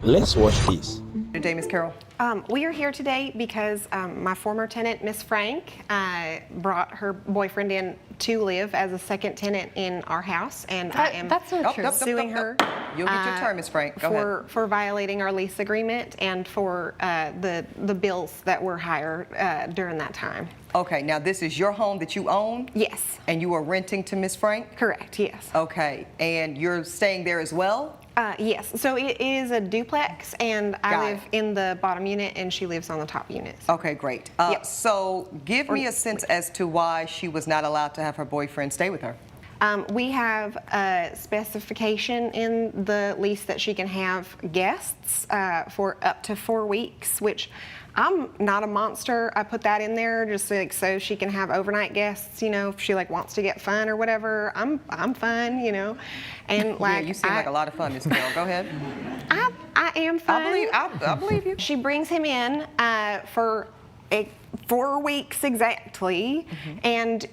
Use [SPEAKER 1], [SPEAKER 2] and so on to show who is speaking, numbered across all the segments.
[SPEAKER 1] Let's watch this.
[SPEAKER 2] Good day, Ms. Carroll.
[SPEAKER 3] We are here today because my former tenant, Miss Frank, brought her boyfriend in to live as a second tenant in our house, and I am suing her.
[SPEAKER 2] You'll get your turn, Ms. Frank. Go ahead.
[SPEAKER 3] For violating our lease agreement and for the bills that were higher during that time.
[SPEAKER 2] Okay, now this is your home that you own?
[SPEAKER 3] Yes.
[SPEAKER 2] And you are renting to Ms. Frank?
[SPEAKER 3] Correct, yes.
[SPEAKER 2] Okay, and you're staying there as well?
[SPEAKER 3] Yes, so it is a duplex, and I live in the bottom unit, and she lives on the top unit.
[SPEAKER 2] Okay, great.
[SPEAKER 3] Yep.
[SPEAKER 2] So give me a sense as to why she was not allowed to have her boyfriend stay with her.
[SPEAKER 3] We have a specification in the lease that she can have guests for up to 4 weeks, which I'm not a monster. I put that in there just like so she can have overnight guests, you know, if she like wants to get fun or whatever. I'm fun, you know. And like
[SPEAKER 2] yeah, you seem like a lot of fun, Ms. Carroll. Go ahead.
[SPEAKER 3] I am fun.
[SPEAKER 2] I believe you.
[SPEAKER 3] She brings him in for 4 weeks exactly, and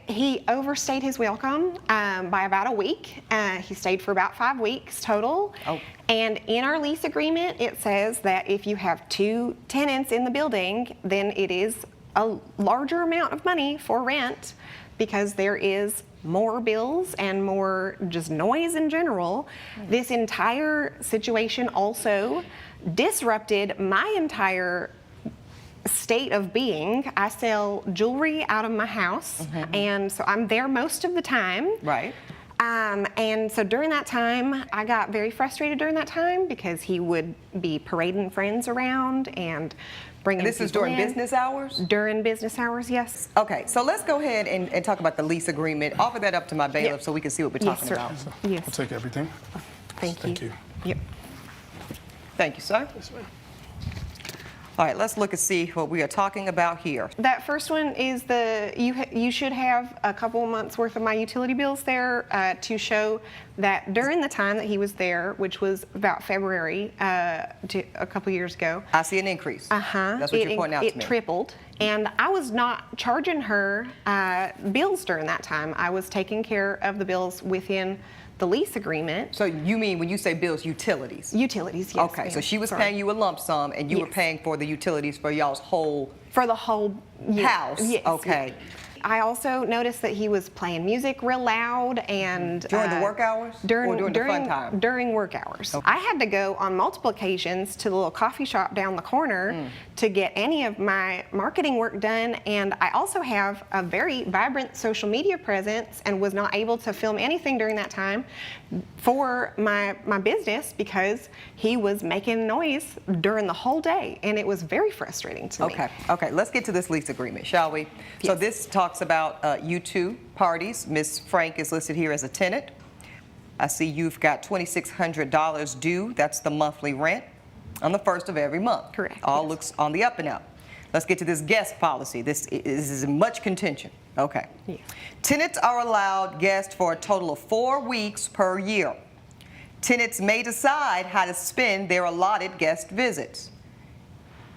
[SPEAKER 3] he overstayed his welcome by about a week. He stayed for about 5 weeks total.
[SPEAKER 2] Oh.
[SPEAKER 3] And in our lease agreement, it says that if you have 2 tenants in the building, then it is a larger amount of money for rent because there is more bills and more just noise in general. This entire situation also disrupted my entire state of being. I sell jewelry out of my house, and so I'm there most of the time.
[SPEAKER 2] Right.
[SPEAKER 3] And so during that time, I got very frustrated during that time because he would be parading friends around and bringing
[SPEAKER 2] This is during business hours?
[SPEAKER 3] During business hours, yes.
[SPEAKER 2] Okay, so let's go ahead and talk about the lease agreement. Offer that up to my bailiff so we can see what we're talking about.
[SPEAKER 3] Yes.
[SPEAKER 4] I'll take everything.
[SPEAKER 3] Thank you.
[SPEAKER 2] Yep. Thank you, sir. All right, let's look and see what we are talking about here.
[SPEAKER 3] That first one is you should have a couple of months worth of my utility bills there to show that during the time that he was there, which was about February a couple years ago.
[SPEAKER 2] I see an increase. That's what you're pointing out to me.
[SPEAKER 3] It tripled, and I was not charging her bills during that time. I was taking care of the bills within the lease agreement.
[SPEAKER 2] So you mean when you say bills, utilities?
[SPEAKER 3] Utilities, yes.
[SPEAKER 2] Okay, so she was paying you a lump sum, and you were paying for the utilities for y'all's whole
[SPEAKER 3] for the whole
[SPEAKER 2] house.
[SPEAKER 3] Yes.
[SPEAKER 2] Okay.
[SPEAKER 3] Yes. I also noticed that he was playing music real loud and
[SPEAKER 2] during the work hours or during the fun time?
[SPEAKER 3] During work hours.
[SPEAKER 2] Okay.
[SPEAKER 3] I had to go on multiple occasions to the little coffee shop down the corner to get any of my marketing work done, and I also have a very vibrant social media presence and was not able to film anything during that time for my business because he was making noise during the whole day, and it was very frustrating to me.
[SPEAKER 2] Okay, let's get to this lease agreement, shall we?
[SPEAKER 3] Yes.
[SPEAKER 2] So this talks about you two parties. Ms. Frank is listed here as a tenant. I see you've got $2,600 due. That's the monthly rent on the first of every month.
[SPEAKER 3] Correct.
[SPEAKER 2] All looks on the up and up. Let's get to this guest policy. This is much contention. Okay.
[SPEAKER 3] Yeah.
[SPEAKER 2] Tenants are allowed guests for a total of 4 weeks per year. Tenants may decide how to spend their allotted guest visits.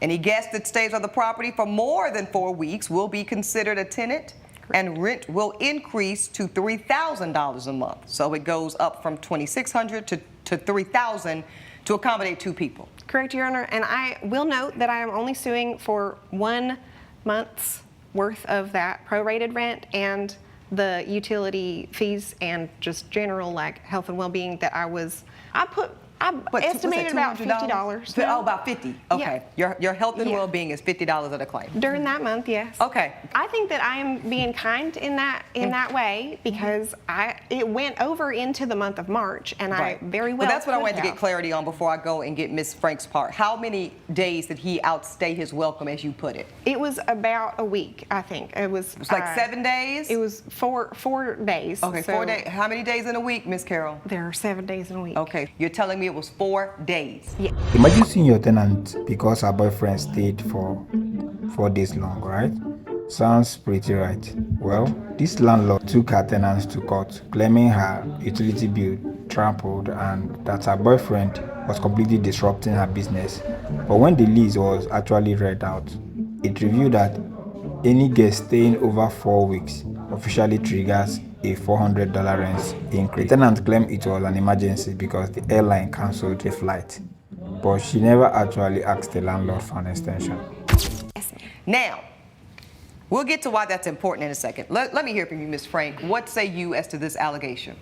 [SPEAKER 2] Any guest that stays on the property for more than 4 weeks will be considered a tenant, and rent will increase to $3,000 a month. So it goes up from $2,600 to $3,000 to accommodate 2 people.
[SPEAKER 3] Correct, Your Honor. And I will note that I am only suing for 1 month's worth of that prorated rent and the utility fees and just general like health and well-being that I estimated about $50.
[SPEAKER 2] Oh, about 50. Okay.
[SPEAKER 3] Yeah.
[SPEAKER 2] Your health and well-being is $50 at a claim.
[SPEAKER 3] During that month, yes.
[SPEAKER 2] Okay.
[SPEAKER 3] I think that I am being kind in that way because it went over into the month of March, and I very well.
[SPEAKER 2] But that's what I
[SPEAKER 3] could
[SPEAKER 2] wanted to
[SPEAKER 3] have.
[SPEAKER 2] get clarity on before I go and get Ms. Frank's part. How many days did he outstay his welcome, as you put it?
[SPEAKER 3] It was about a week, I think. It was
[SPEAKER 2] like 7 days?
[SPEAKER 3] It was four days.
[SPEAKER 2] Okay, so 4 days. How many days in a week, Ms. Carroll?
[SPEAKER 3] There are 7 days in a week.
[SPEAKER 2] Okay, you're telling me it was 4 days.
[SPEAKER 3] Yeah.
[SPEAKER 5] Imagine seeing your tenant because her boyfriend stayed for 4 days long, right? Sounds pretty right. Well, this landlord took her tenants to court, claiming her utility bill trampled and that her boyfriend was completely disrupting her business. But when the lease was actually read out, it revealed that any guest staying over 4 weeks officially triggers a $400 rent increase. The tenant claimed it was an emergency because the airline cancelled the flight. but she never actually asked the landlord for an extension.
[SPEAKER 3] Yes, ma'am.
[SPEAKER 2] Now, we'll get to why that's important in a second. Let me hear from you, Ms. Frank. What say you as to this allegation?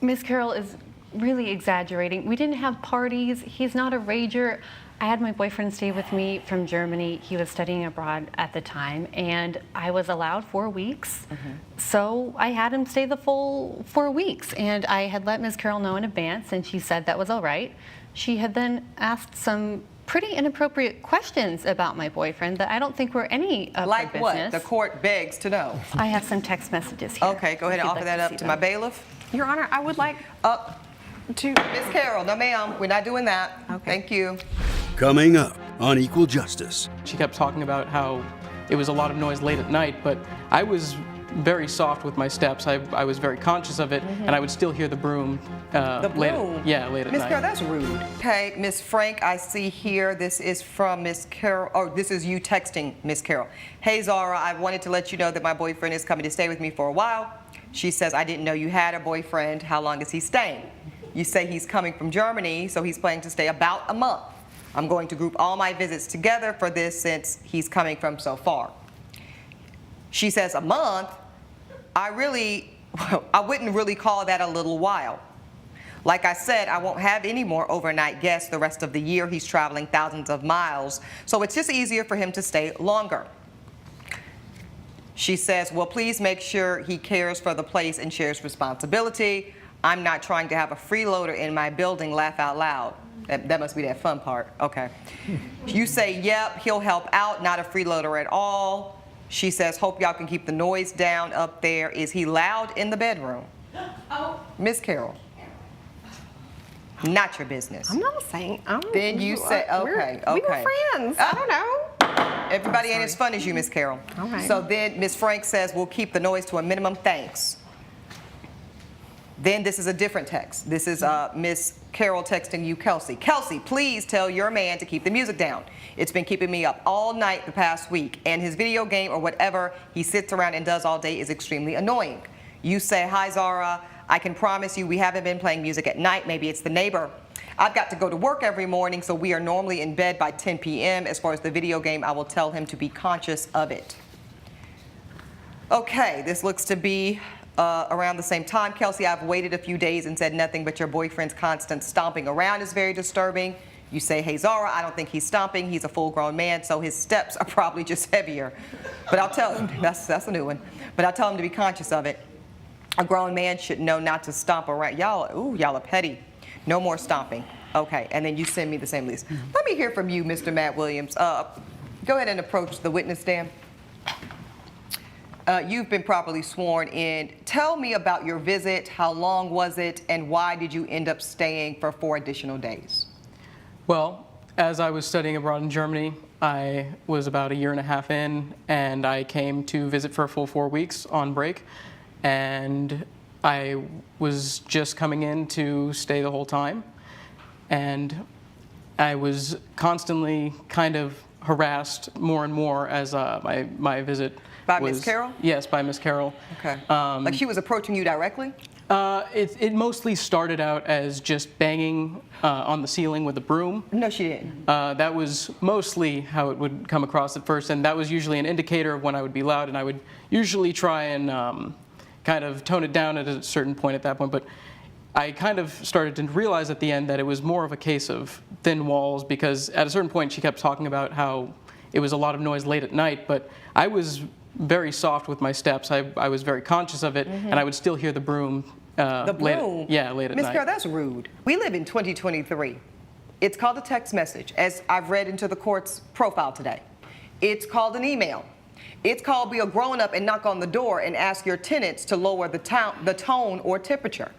[SPEAKER 1] Miss Carroll is really exaggerating. We didn't have parties. He's not a rager. I had my boyfriend stay with me from Germany. He was studying abroad at the time, and I was allowed 4 weeks. So I had him stay the full 4 weeks, and I had let Miss Carroll know in advance, and she said that was all right. She had then asked some pretty inappropriate questions about my boyfriend that I don't think were any of
[SPEAKER 2] Like
[SPEAKER 1] her
[SPEAKER 2] what?
[SPEAKER 1] business.
[SPEAKER 2] The court begs to know.
[SPEAKER 1] I have some text messages here.
[SPEAKER 2] Okay, go ahead and
[SPEAKER 1] if you'd
[SPEAKER 2] offer
[SPEAKER 1] like
[SPEAKER 2] that up
[SPEAKER 1] see
[SPEAKER 2] to my
[SPEAKER 1] them.
[SPEAKER 2] bailiff.
[SPEAKER 3] Your Honor, I would like to.
[SPEAKER 2] Ms. Carroll, no ma'am, we're not doing that.
[SPEAKER 3] Okay.
[SPEAKER 2] Thank you.
[SPEAKER 4] Coming up on Equal Justice.
[SPEAKER 6] She kept talking about how it was a lot of noise late at night, but I was very soft with my steps. I was very conscious of it, and I would still hear the broom.
[SPEAKER 2] The
[SPEAKER 6] late,
[SPEAKER 2] broom?
[SPEAKER 6] yeah, late at
[SPEAKER 2] Ms.
[SPEAKER 6] night.
[SPEAKER 2] Carroll, that's rude. Okay, Ms. Frank, I see here, this is from Ms. Carroll, oh, this is you texting Ms. Carroll. Hey, Zara, I wanted to let you know that my boyfriend is coming to stay with me for a while. She says, I didn't know you had a boyfriend. How long is he staying? You say he's coming from Germany, so he's planning to stay about a month. I'm going to group all my visits together for this since he's coming from so far. She says, a month? I wouldn't really call that a little while. Like I said, I won't have any more overnight guests the rest of the year. He's traveling thousands of miles, so it's just easier for him to stay longer. She says, well, please make sure he cares for the place and shares responsibility. I'm not trying to have a freeloader in my building, laugh out loud. That must be that fun part. Okay. You say, yep, he'll help out, not a freeloader at all. She says, hope y'all can keep the noise down up there. Is he loud in the bedroom? Miss Carroll, not your business.
[SPEAKER 3] I'm not saying.
[SPEAKER 2] Then you say, okay,
[SPEAKER 3] We were
[SPEAKER 2] okay.
[SPEAKER 3] friends. I don't know.
[SPEAKER 2] Everybody ain't as fun as you, Miss Carroll.
[SPEAKER 3] All right.
[SPEAKER 2] So then Miss Frank says, we'll keep the noise to a minimum, thanks. Then this is a different text. This is Miss Carroll texting you, Kelsey. Kelsey, please tell your man to keep the music down. It's been keeping me up all night the past week, and his video game or whatever he sits around and does all day is extremely annoying. You say, hi, Zara. I can promise you we haven't been playing music at night. Maybe it's the neighbor. I've got to go to work every morning, so we are normally in bed by 10 p.m. As far as the video game, I will tell him to be conscious of it. Okay, this looks to be around the same time. Kelsey, I've waited a few days and said nothing, but your boyfriend's constant stomping around is very disturbing. You say, hey, Zara, I don't think he's stomping. He's a full-grown man, so his steps are probably just heavier. But I'll tell him, that's a new one. But I'll tell him to be conscious of it. A grown man should know not to stomp around. Y'all are petty. No more stomping. Okay, and then you send me the same list. Let me hear from you, Mr. Matt Williams. Go ahead and approach the witness stand. You've been properly sworn in. Tell me about your visit. How long was it, and why did you end up staying for 4 additional days?
[SPEAKER 6] Well, as I was studying abroad in Germany, I was about a year and a half in, and I came to visit for a full 4 weeks on break. And I was just coming in to stay the whole time. And I was constantly kind of harassed more and more as my visit
[SPEAKER 2] By
[SPEAKER 6] was...
[SPEAKER 2] Miss Carroll?
[SPEAKER 6] Yes, by Miss Carroll.
[SPEAKER 2] Okay. Like she was approaching you directly?
[SPEAKER 6] It mostly started out as just banging on the ceiling with a broom.
[SPEAKER 2] No, she didn't.
[SPEAKER 6] That was mostly how it would come across at first, and that was usually an indicator of when I would be loud, and I would usually try and kind of tone it down at a certain point at that point. But I kind of started to realize at the end that it was more of a case of thin walls, because at a certain point she kept talking about how it was a lot of noise late at night, but I was very soft with my steps. I was very conscious of it, and I would still hear the broom.
[SPEAKER 2] The broom?
[SPEAKER 6] Late at night.
[SPEAKER 2] Ms. Carroll, that's rude. We live in 2023. It's called a text message, as I've read into the court's profile today. It's called an email. It's called be a grown-up and knock on the door and ask your tenants to lower the tone or temperature.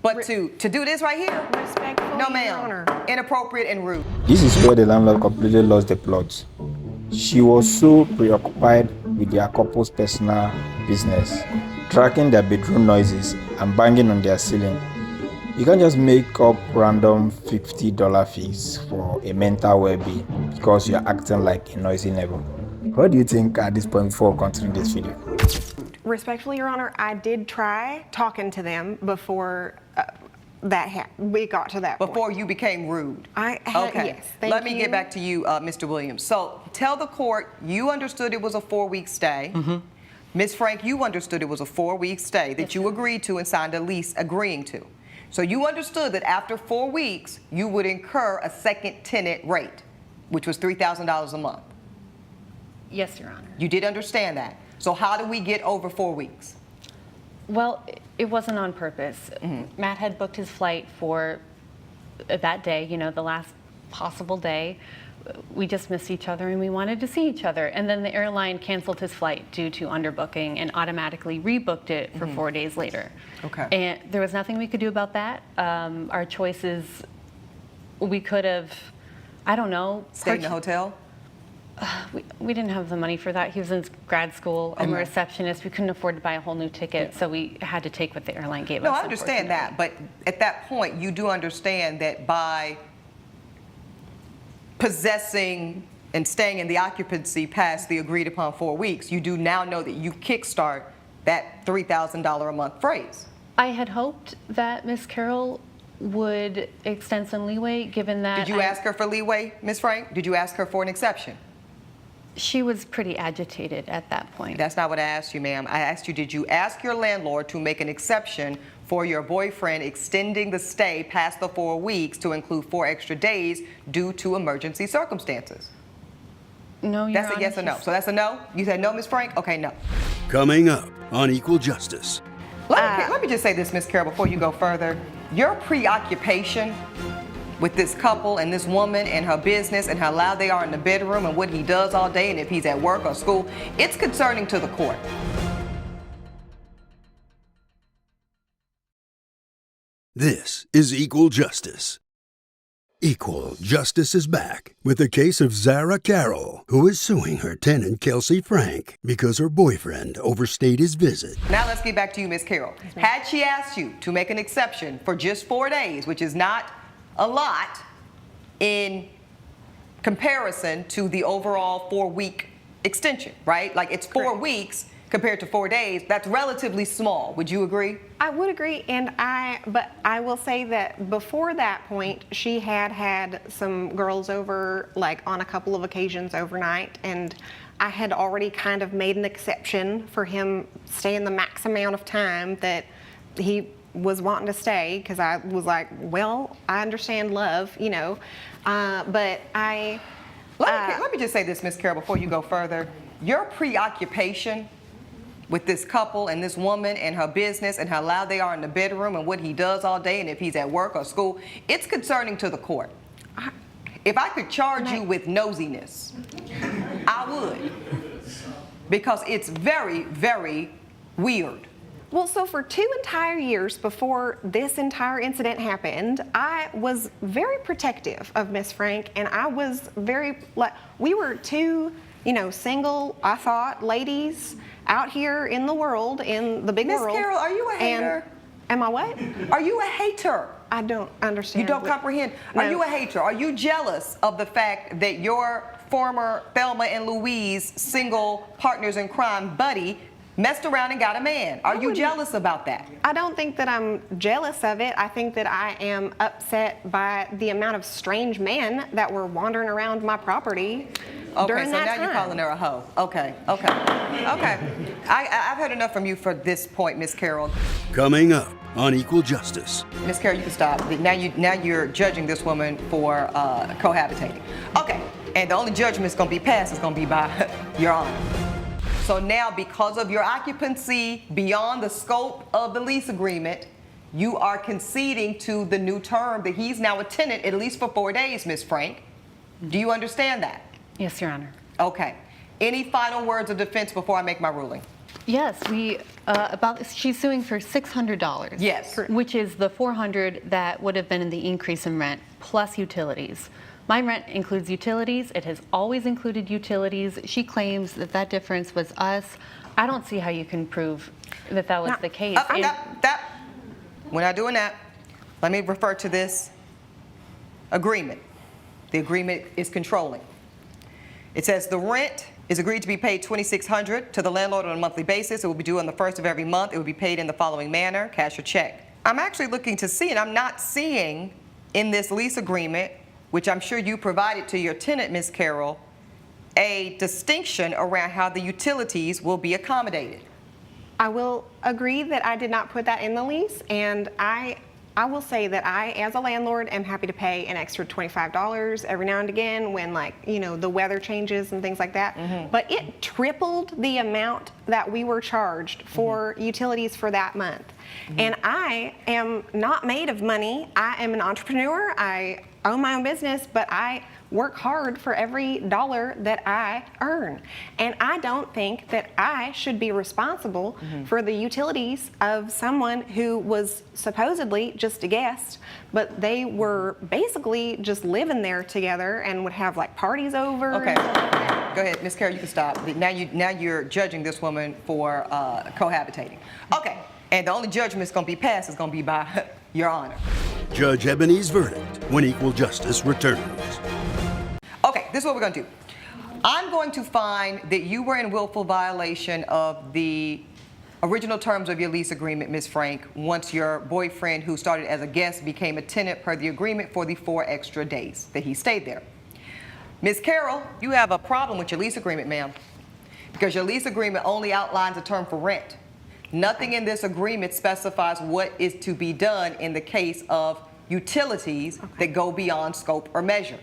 [SPEAKER 2] But to do this right here,
[SPEAKER 3] Respectfully,
[SPEAKER 2] no
[SPEAKER 3] Your
[SPEAKER 2] ma'am,
[SPEAKER 3] Honor.
[SPEAKER 2] inappropriate and rude.
[SPEAKER 5] This is where the landlord completely lost the plot. She was so preoccupied with their couple's personal business, tracking their bedroom noises and banging on their ceiling. You can't just make up random $50 fees for a mental well-being because you're acting like a noisy neighbor. What do you think at this point before continuing this video?
[SPEAKER 3] Respectfully, Your Honor, I did try talking to them before we got to that point.
[SPEAKER 2] Before you became rude.
[SPEAKER 3] Okay. Yes.
[SPEAKER 2] Let me get back to you, Mr. Williams. So tell the court you understood it was a 4-week stay. Ms. Frank, you understood it was a 4-week stay that you agreed to and signed a lease agreeing to. So you understood that after 4 weeks, you would incur a second tenant rate, which was $3,000 a month.
[SPEAKER 1] Yes, Your Honor.
[SPEAKER 2] You did understand that. So how do we get over 4 weeks?
[SPEAKER 1] Well, it wasn't on purpose. Matt had booked his flight for that day, you know, the last possible day. We just missed each other and we wanted to see each other. And then the airline canceled his flight due to underbooking and automatically rebooked it for 4 days later.
[SPEAKER 2] Okay.
[SPEAKER 1] And there was nothing we could do about that. Our choices, we could have, I don't know.
[SPEAKER 2] Stayed in the hotel?
[SPEAKER 1] We didn't have the money for that. He was in grad school. I'm a receptionist. We couldn't afford to buy a whole new ticket, so we had to take what the airline gave us.
[SPEAKER 2] No, I understand that, but at that point, you do understand that by possessing and staying in the occupancy past the agreed upon 4 weeks, you do now know that you kickstart that $3,000 a month phrase.
[SPEAKER 1] I had hoped that Miss Carroll would extend some leeway, given that.
[SPEAKER 2] Did you ask her for leeway, Ms. Frank? Did you ask her for an exception?
[SPEAKER 1] She was pretty agitated at that point.
[SPEAKER 2] That's not what I asked you, ma'am. I asked you, did you ask your landlord to make an exception for your boyfriend extending the stay past the 4 weeks to include 4 extra days due to emergency circumstances?
[SPEAKER 1] No, Your
[SPEAKER 2] That's a
[SPEAKER 1] Honor,
[SPEAKER 2] yes or no. So that's a no? You said no, Ms. Frank? Okay, no.
[SPEAKER 4] Coming up on Equal Justice.
[SPEAKER 2] Let me just say this, Ms. Carroll, before you go further. Your preoccupation with this couple and this woman and her business and how loud they are in the bedroom and what he does all day and if he's at work or school, it's concerning to the court.
[SPEAKER 4] This is Equal Justice. Equal Justice is back with the case of Zara Carroll, who is suing her tenant Kelsey Frank because her boyfriend overstayed his visit.
[SPEAKER 2] Now let's get back to you, Ms. Carroll. Had she asked you to make an exception for just 4 days, which is not a lot in comparison to the overall 4-week extension, right? Like it's 4 weeks compared to 4 days. That's relatively small. Would you agree?
[SPEAKER 3] I would agree, but I will say that before that point, she had some girls over, like on a couple of occasions overnight, and I had already kind of made an exception for him staying the max amount of time that he was wanting to stay, because I was like, well, I understand love, you know, but I...
[SPEAKER 2] Let me just say this, Ms. Carroll, before you go further. Your preoccupation with this couple and this woman and her business and how loud they are in the bedroom and what he does all day and if he's at work or school, it's concerning to the court. If I could charge you with nosiness, I would, because it's very, very weird.
[SPEAKER 3] Well, so for 2 entire years before this entire incident happened, I was very protective of Miss Frank, and I was very, like, we were two, you know, single, I thought, ladies out here in the world, in the big world.
[SPEAKER 2] Miss Carroll, are you a hater?
[SPEAKER 3] Am I what?
[SPEAKER 2] Are you a hater?
[SPEAKER 3] I don't understand.
[SPEAKER 2] You don't comprehend?
[SPEAKER 3] No.
[SPEAKER 2] Are you a hater? Are you jealous of the fact that your former Thelma and Louise single partners in crime buddy messed around and got a man? Are you jealous about that?
[SPEAKER 3] I don't think that I'm jealous of it. I think that I am upset by the amount of strange men that were wandering around my property during that time.
[SPEAKER 2] Okay, so now you're calling her a hoe. Okay. I've heard enough from you for this point, Miss Carroll.
[SPEAKER 4] Coming up on Equal Justice.
[SPEAKER 2] Miss Carroll, you can stop. Now you're judging this woman for cohabitating. Okay, and the only judgment that's going to be passed is going to be by Your Honor. So now, because of your occupancy beyond the scope of the lease agreement, you are conceding to the new term that he's now a tenant at least for 4 days, Ms. Frank. Do you understand that?
[SPEAKER 1] Yes, Your Honor.
[SPEAKER 2] Okay. Any final words of defense before I make my ruling?
[SPEAKER 1] Yes, she's suing for $600.
[SPEAKER 2] Yes.
[SPEAKER 1] Which is the $400 that would have been in the increase in rent plus utilities. My rent includes utilities. It has always included utilities. She claims that that difference was us. I don't see how you can prove that that was the case.
[SPEAKER 2] We're not doing that. Let me refer to this agreement. The agreement is controlling. It says the rent is agreed to be paid $2,600 to the landlord on a monthly basis. It will be due on the first of every month. It will be paid in the following manner: cash or check. I'm actually looking to see, and I'm not seeing in this lease agreement, which I'm sure you provided to your tenant, Ms. Carroll, a distinction around how the utilities will be accommodated.
[SPEAKER 3] I will agree that I did not put that in the lease, and I will say that I, as a landlord, am happy to pay an extra $25 every now and again when, like, you know, the weather changes and things like that. But it tripled the amount that we were charged for utilities for that month. And I am not made of money. I am an entrepreneur. I own my own business, but I work hard for every dollar that I earn. And I don't think that I should be responsible for the utilities of someone who was supposedly just a guest, but they were basically just living there together and would have like parties over.
[SPEAKER 2] Okay.
[SPEAKER 3] And stuff like that.
[SPEAKER 2] Go ahead, Ms. Carroll, you can stop. Now you're judging this woman for cohabitating. Okay, and the only judgment that's going to be passed is going to be by Your Honor.
[SPEAKER 4] Judge Ebony's verdict when Equal Justice returns.
[SPEAKER 2] Okay, this is what we're going to do. I'm going to find that you were in willful violation of the original terms of your lease agreement, Ms. Frank, once your boyfriend, who started as a guest, became a tenant per the agreement for the 4 extra days that he stayed there. Ms. Carroll, you have a problem with your lease agreement, ma'am, because your lease agreement only outlines a term for rent. Nothing in this agreement specifies what is to be done in the case of utilities that go beyond scope or measure.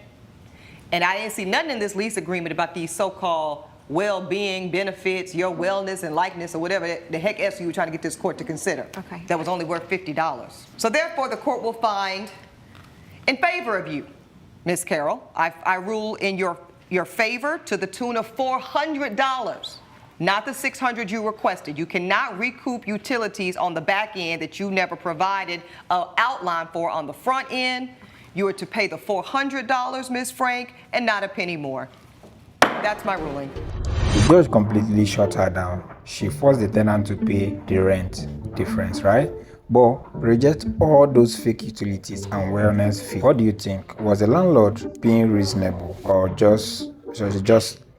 [SPEAKER 2] And I didn't see nothing in this lease agreement about these so-called well-being benefits, your wellness and likeness, or whatever the heck else you were trying to get this court to consider.
[SPEAKER 3] Okay.
[SPEAKER 2] That was only worth $50. So therefore, the court will find in favor of you, Ms. Carroll. I rule in your favor to the tune of $400, not the $600 you requested. You cannot recoup utilities on the back end that you never provided an outline for on the front end. You are to pay the $400, Ms. Frank, and not a penny more. That's my ruling.
[SPEAKER 5] The judge completely shut her down. She forced the tenant to pay the rent difference, right? But reject all those fake utilities and wellness fees. What do you think? Was the landlord being reasonable or just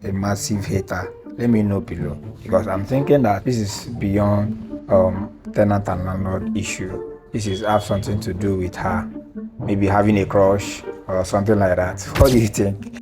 [SPEAKER 5] a massive hater? Let me know below, because I'm thinking that this is beyond tenant and landlord issue. This is have something to do with her maybe having a crush or something like that. What do you think?